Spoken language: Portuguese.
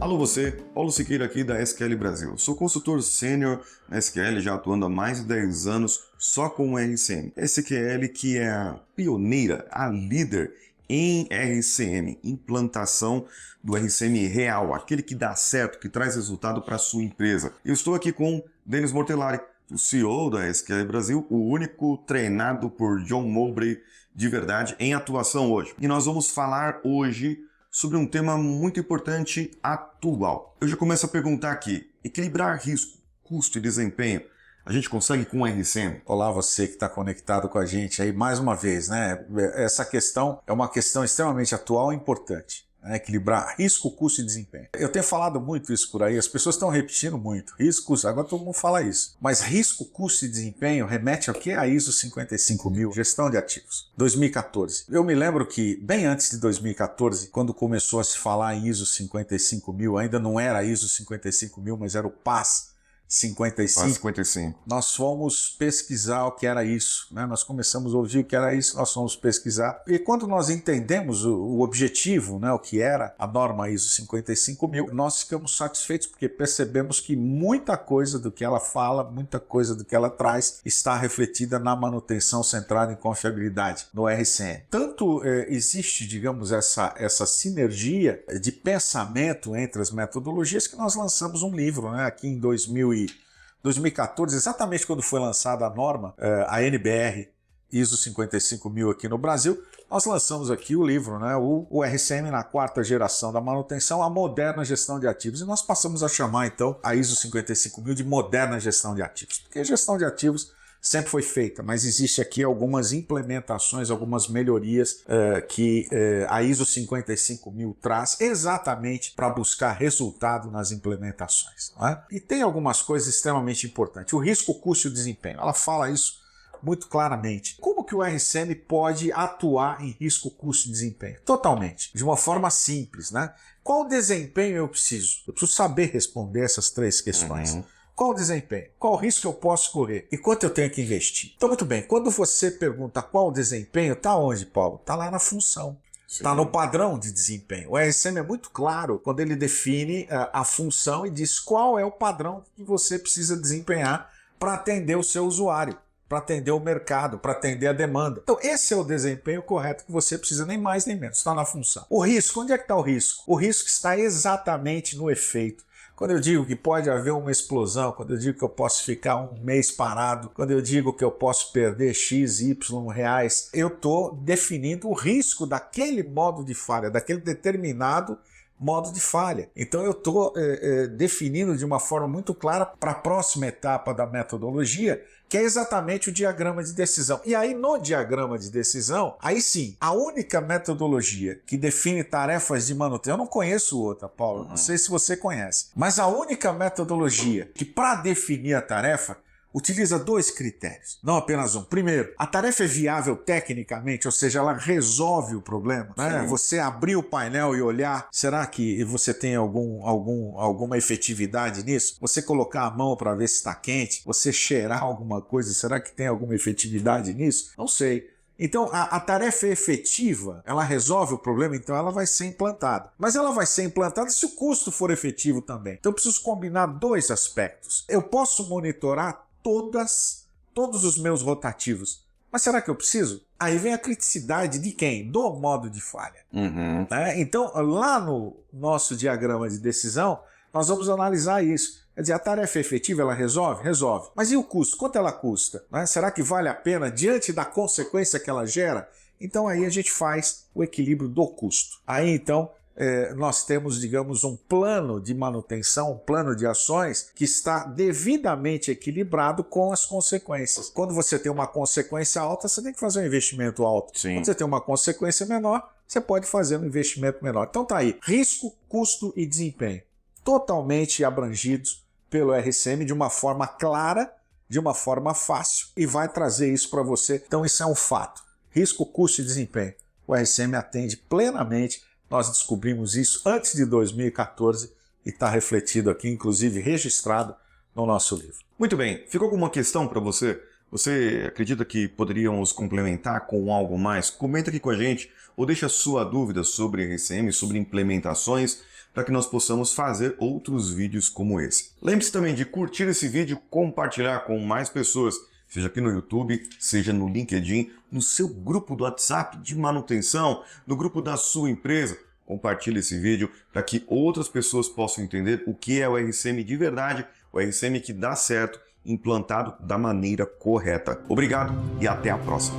Alô você, Paulo Siqueira aqui da SQL Brasil. Sou consultor sênior na SQL, já atuando há mais de 10 anos só com o RCM. SQL que é a pioneira, a líder em RCM, implantação do RCM real, aquele que dá certo, que traz resultado para a sua empresa. Eu estou aqui com Denis Mortellari, o CEO da SQL Brasil, o único treinado por John Mowbray de verdade em atuação hoje. E nós vamos falar hoje sobre um tema muito importante atual. Eu já começo a perguntar aqui, equilibrar risco, custo e desempenho, a gente consegue com o RCM? Olá, você que está conectado com a gente aí mais uma vez, né? Essa questão é uma questão extremamente atual e importante. Equilibrar risco, custo e desempenho. Eu tenho falado muito isso por aí, as pessoas estão repetindo muito. Risco, custo, agora todo mundo fala isso. Mas risco, custo e desempenho remete ao que? A ISO 55000, gestão de ativos, 2014. Eu me lembro que bem antes de 2014, quando começou a se falar em ISO 55000, ainda não era ISO 55000, mas era o PAS 55. Nós fomos pesquisar o que era isso, né? Nós começamos a ouvir o que era isso, nós fomos pesquisar. E quando nós entendemos o objetivo, né, o que era a norma ISO 55000, nós ficamos satisfeitos porque percebemos que muita coisa do que ela fala, muita coisa do que ela traz está refletida na manutenção centrada em confiabilidade, no RCM. Tanto existe, digamos, essa sinergia de pensamento entre as metodologias que nós lançamos um livro, né, aqui em 2014, exatamente quando foi lançada a norma, a NBR ISO 55000 aqui no Brasil, nós lançamos aqui o livro, né, o RCM na quarta geração da manutenção, a moderna gestão de ativos. E nós passamos a chamar então a ISO 55000 de moderna gestão de ativos, porque a gestão de ativos sempre foi feita, mas existe aqui algumas implementações, algumas melhorias que a ISO 55000 traz exatamente para buscar resultado nas implementações. Não é? E tem algumas coisas extremamente importantes. O risco, custo e o desempenho. Ela fala isso muito claramente. Como que o RCM pode atuar em risco, custo e desempenho? Totalmente. De uma forma simples, né? Qual desempenho eu preciso? Eu preciso saber responder essas três questões. Qual o desempenho? Qual o risco eu posso correr? E quanto eu tenho que investir? Então, muito bem, quando você pergunta qual o desempenho, está onde, Paulo? Está lá na função. Está no padrão de desempenho. O RCM é muito claro quando ele define a função e diz qual é o padrão que você precisa desempenhar para atender o seu usuário, para atender o mercado, para atender a demanda. Então, esse é o desempenho correto que você precisa, nem mais nem menos, está na função. O risco, onde é que está o risco? O risco está exatamente no efeito. Quando eu digo que pode haver uma explosão, quando eu digo que eu posso ficar um mês parado, quando eu digo que eu posso perder X, Y reais, eu estou definindo o risco daquele modo de falha, daquele determinado modo de falha. Então eu estou definindo de uma forma muito clara para a próxima etapa da metodologia, que é exatamente o diagrama de decisão. E aí no diagrama de decisão, aí sim, a única metodologia que define tarefas de manutenção, eu não conheço outra, Paulo, não sei se você conhece, mas a única metodologia que para definir a tarefa utiliza dois critérios, não apenas um. Primeiro, a tarefa é viável tecnicamente, ou seja, ela resolve o problema, né? Você abrir o painel e olhar, será que você tem alguma efetividade nisso? Você colocar a mão para ver se está quente, você cheirar alguma coisa, será que tem alguma efetividade nisso? Não sei. Então, a tarefa é efetiva, ela resolve o problema, então ela vai ser implantada. Mas ela vai ser implantada se o custo for efetivo também. Então, eu preciso combinar dois aspectos. Eu posso monitorar todos os meus rotativos. Mas será que eu preciso? Aí vem a criticidade de quem? Do modo de falha. Então, lá no nosso diagrama de decisão, nós vamos analisar isso. Quer dizer, a tarefa efetiva, ela resolve? Resolve. Mas e o custo? Quanto ela custa? Será que vale a pena diante da consequência que ela gera? Então aí a gente faz o equilíbrio do custo. Aí então nós temos, digamos, um plano de manutenção, um plano de ações que está devidamente equilibrado com as consequências. Quando você tem uma consequência alta, você tem que fazer um investimento alto. Quando você tem uma consequência menor, você pode fazer um investimento menor. Então tá aí, risco, custo e desempenho, totalmente abrangidos pelo RCM de uma forma clara, de uma forma fácil, e vai trazer isso para você. Então isso é um fato. Risco, custo e desempenho. O RCM atende plenamente. Nós descobrimos isso antes de 2014 e está refletido aqui, inclusive registrado no nosso livro. Muito bem, ficou alguma questão para você? Você acredita que poderíamos complementar com algo mais? Comenta aqui com a gente ou deixa sua dúvida sobre RCM, sobre implementações, para que nós possamos fazer outros vídeos como esse. Lembre-se também de curtir esse vídeo, compartilhar com mais pessoas, seja aqui no YouTube, seja no LinkedIn, no seu grupo do WhatsApp de manutenção, no grupo da sua empresa. Compartilhe esse vídeo para que outras pessoas possam entender o que é o RCM de verdade, o RCM que dá certo, implantado da maneira correta. Obrigado e até a próxima.